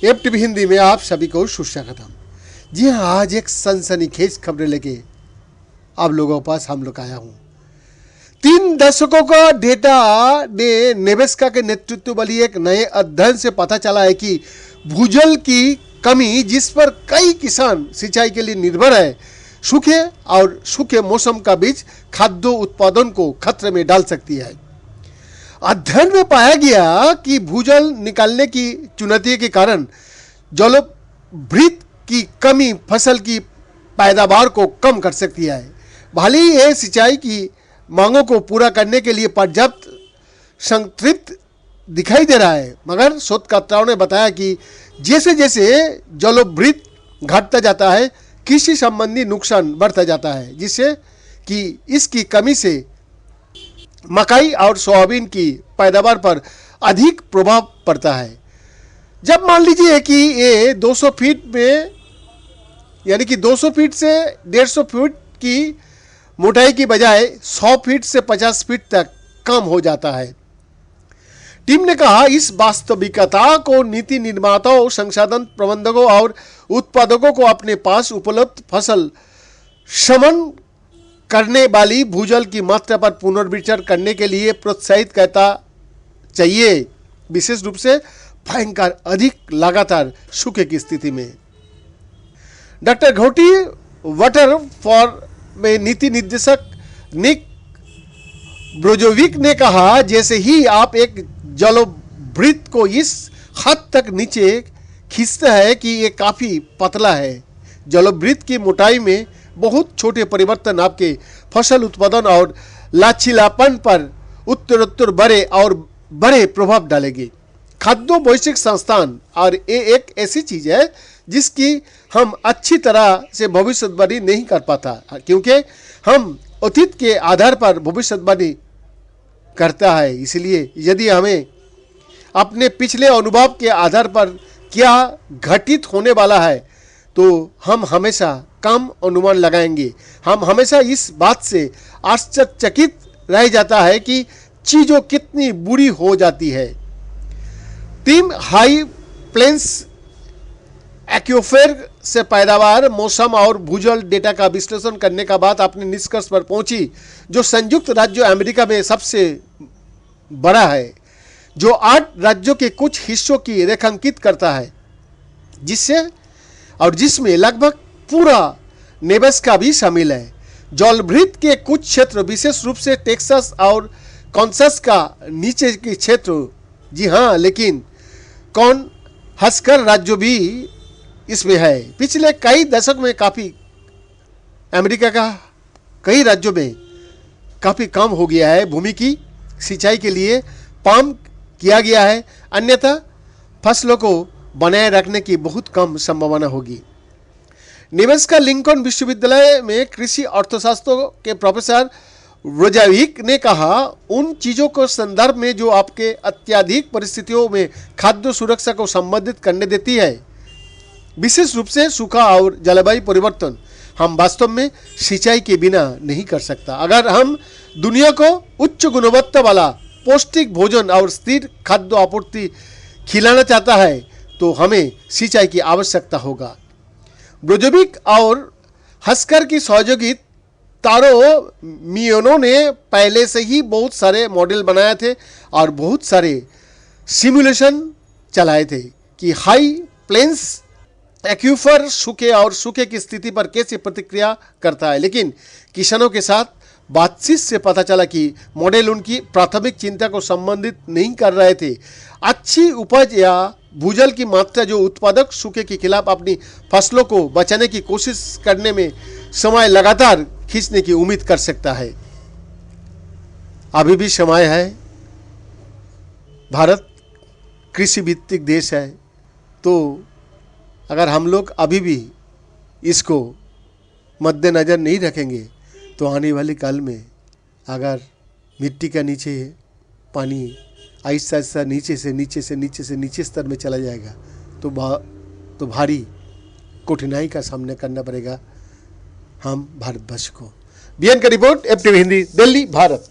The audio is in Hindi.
FTV हिंदी में आप सभी को सुस्वागतम। जी हाँ, आज एक सनसनीखेज खबरें लेके आप लोगों के पास हम लोग आया हूँ। 3 दशकों का डेटा ने नेब्रास्का के नेतृत्व वाली एक नए अध्ययन से पता चला है कि भूजल की कमी, जिस पर कई किसान सिंचाई के लिए निर्भर है, सूखे मौसम का बीच खाद्य उत्पादन को खतरे में डाल सकती है। अध्ययन में पाया गया कि भूजल निकालने की चुनौती के कारण जलवृद्धि की कमी फसल की पैदावार को कम कर सकती है। भले ही यह सिंचाई की मांगों को पूरा करने के लिए पर्याप्त संतृप्त दिखाई दे रहा है, मगर शोधकर्ताओं ने बताया कि जैसे जैसे जलवृद्धि घटता जाता है, कृषि संबंधी नुकसान बढ़ता जाता है, जिससे कि इसकी कमी से मकई और सोयाबीन की पैदावार पर अधिक प्रभाव पड़ता है। जब मान लीजिए कि ये 200 फीट में, यानी कि 200 फीट से 150 फीट की मोटाई की बजाय 100 फीट से 50 फीट तक कम हो जाता है। टीम ने कहा, इस वास्तविकता को नीति निर्माताओं, संसाधन प्रबंधकों और उत्पादकों को अपने पास उपलब्ध फसल शमन करने वाली भूजल की मात्रा पर पुनर्विचार करने के लिए प्रोत्साहित करता चाहिए, विशेष रूप से भयंकर अधिक लगातार सूखे की स्थिति में। डॉक्टर घोटी वाटर फॉर में नीति निर्देशक निक ब्रोजोविक ने कहा, जैसे ही आप एक जलवृत्त को इस हद तक नीचे खींचते हैं कि ये काफ़ी पतला है, जलवृत्त की मोटाई में बहुत छोटे परिवर्तन आपके फसल उत्पादन और लचीलापन पर उत्तरोत्तर बड़े प्रभाव डालेगी। खाद्य वैश्विक संस्थान और ये एक ऐसी चीज है जिसकी हम अच्छी तरह से भविष्यवाणी नहीं कर पाता, क्योंकि हम अतीत के आधार पर भविष्यवाणी करता है। इसलिए यदि हमें अपने पिछले अनुभव के आधार पर क्या घटित होने वाला है, तो हम हमेशा कम अनुमान लगाएंगे। हम हमेशा इस बात से आश्चर्यचकित रह जाता है कि चीज़ों कितनी बुरी हो जाती है। टीम हाई प्लेन्स एक्यूफेर से पैदावार, मौसम और भूजल डेटा का विश्लेषण करने का बाद अपने निष्कर्ष पर पहुंची, जो संयुक्त राज्य अमेरिका में सबसे बड़ा है, जो 8 राज्यों के कुछ हिस्सों की रेखांकित करता है, जिसमें लगभग पूरा नेब्रास्का भी शामिल है। जलवृत्त के कुछ क्षेत्र, विशेष रूप से टेक्सास और कांसास का नीचे के क्षेत्र, जी हाँ, लेकिन कौन हंसकर राज्य भी इसमें है। पिछले कई दशक में अमेरिका का कई राज्यों में काफ़ी कम हो गया है भूमि की सिंचाई के लिए पाम किया गया है, अन्यथा फसलों को बनाए रखने की बहुत कम संभावना होगी। नेब्रास्का लिंकन विश्वविद्यालय में कृषि अर्थशास्त्र के प्रोफेसर ब्रोजोविक ने कहा, उन चीज़ों के संदर्भ में जो आपके अत्यधिक परिस्थितियों में खाद्य सुरक्षा को संबोधित करने देती है, विशेष रूप से सूखा और जलवायु परिवर्तन, हम वास्तव में सिंचाई के बिना नहीं कर सकता। अगर हम दुनिया को उच्च गुणवत्ता वाला पौष्टिक भोजन और स्थिर खाद्य आपूर्ति खिलाना चाहता है, तो हमें सिंचाई की आवश्यकता होगा। ब्रोजोविक और हस्कर की सहयोगी तारो मियोनो ने पहले से ही बहुत सारे मॉडल बनाए थे और बहुत सारे सिमुलेशन चलाए थे कि हाई प्लेन्स एक्यूफर सूखे की स्थिति पर कैसे प्रतिक्रिया करता है। लेकिन किसानों के साथ बातचीत से पता चला कि मॉडल उनकी प्राथमिक चिंता को संबंधित नहीं कर रहे थे। अच्छी उपज या भूजल की मात्रा जो उत्पादक सूखे के खिलाफ अपनी फसलों को बचाने की कोशिश करने में समय लगातार खींचने की उम्मीद कर सकता है। अभी भी समय है। भारत कृषि भित्तिक देश है, तो अगर हम लोग अभी भी इसको मद्देनज़र नहीं रखेंगे, तो आने वाले काल में अगर मिट्टी का नीचे पानी आहिस्ता आहिस्ता नीचे स्तर में चला जाएगा, तो भारी कठिनाई का सामना करना पड़ेगा हम भारतवर्ष को। बीएन का रिपोर्ट, FTV हिंदी, दिल्ली, भारत।